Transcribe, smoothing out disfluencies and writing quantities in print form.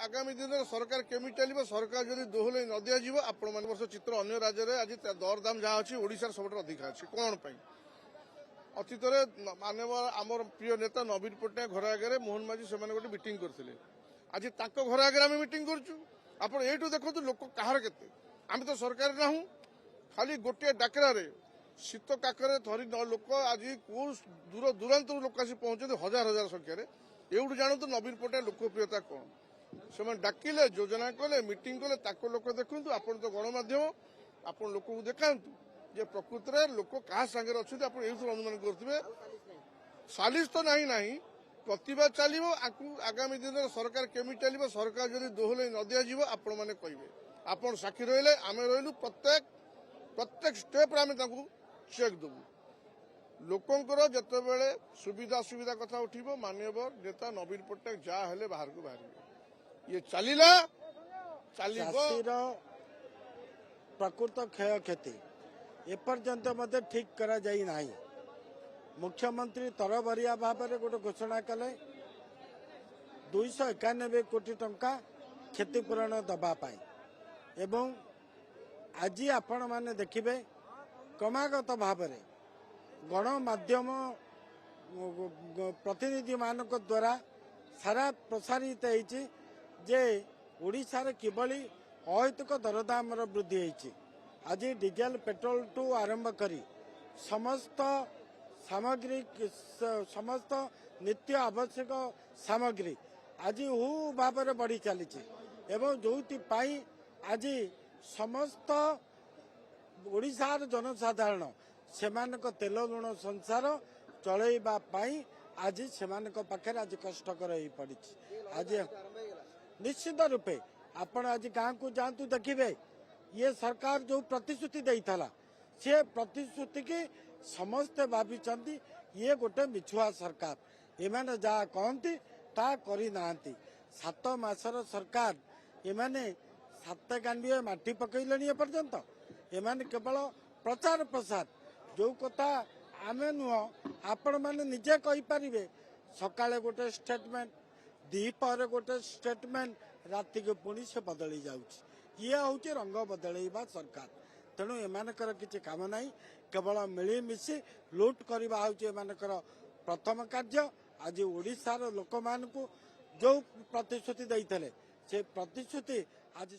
आगामी दिन में सरकार केमी चलो सरकार जब दोहल न दि आपण मान वर्ष चित्र अन्य राज्य में आज दरदाम जहाँ अच्छी ओडार सब अधिक अच्छी कौन अतीत मानव आम प्रिय नेता नवीन पट्टनायक घर आगे मोहन माझी से गोटे मीटिंग करते आज घर आगे आम मीटिंग करूँ यू देखो लोक कहार के आम तो सरकार ना खाली गोटे डाकरारे शीत काकर थरी लोक आज कौ दूर दूरांत लोक आसी पहुंचते हजार हजार संख्यार एवढू जानतु नवीन पट्टनायक लोकप्रियता कौन से डाकिले योजना कले मीटिंग कले लोक देखु आप तो गणमाध्यम आप लोक को देखा जे प्रकृत में लोक क्या सागर अच्छा आप अनुमान करेंगे सालिश तो ना प्रतिवाद चलो आगामी दिन में सरकार केमी चलो सरकार जब दोहल न दि आपण मैंने कहे आप साक्षी रही आम रही प्रत्येक स्टेप आम चेक देवु लोकंर जितेबले सुविधा सुविधा कथा उठिबो माननीय नेता नवीन पट्टनायक जहाँ हेले बाहर को बाहर ये चलिला प्रकृत क्षय क्षति एपर्यंत मते ठीक करा जाई नाही। मुख्यमंत्री तरबरिया भाव में गोटे घोषणा कले 291 कोटी टंका क्षतिपूरण दबापाई एवं आज आपण माने देखिबे क्रमागत भाव में गणमाध्यम प्रतिनिधि मान द्वारा सारा प्रसारित होती जे ओडिशार किभली अहैतुक दरदाम वृद्धि होती आज डीजेल पेट्रोल टू आरंभ करी समस्त सामग्री समस्त नित्य आवश्यक सामग्री आज हु भाव में बढ़ी चली एवं जो आज समस्त ओडिशार जनसाधारण सेमानक तेल लुण संसार चलैबा पाई आज सेमानक पाखे आज कष्टकर हो पड़ी आज निश्चित रूपे आपण आज गाँव को जातु देखिए ये सरकार जो प्रतिश्रुति देइथला से प्रतिश्रुति की समस्ते भावी ये गोटे मिछुआ सरकार एमाने जहाँ कहती ता करी नांती 7 मासर सरकार एमाने 7 गांडिए माटी पकईले पर्यंत एमाने केवल प्रचार प्रसार जो कथा आमे नुह आपण माने निजे कहि परिबे सकाळे गोटे स्टेटमेंट दीपहर गोटे स्टेटमेंट राति के पुणी से बदली जाउछि ये हूँ रंग बदलैबा सरकार तेणु एमानकर किसी काम ना केवल मिलीमिशी लुट करवा हूँ प्रथम कार्य आज ओडिशार लोक मान जो प्रतिश्रुति देते से प्रतिश्रुति आज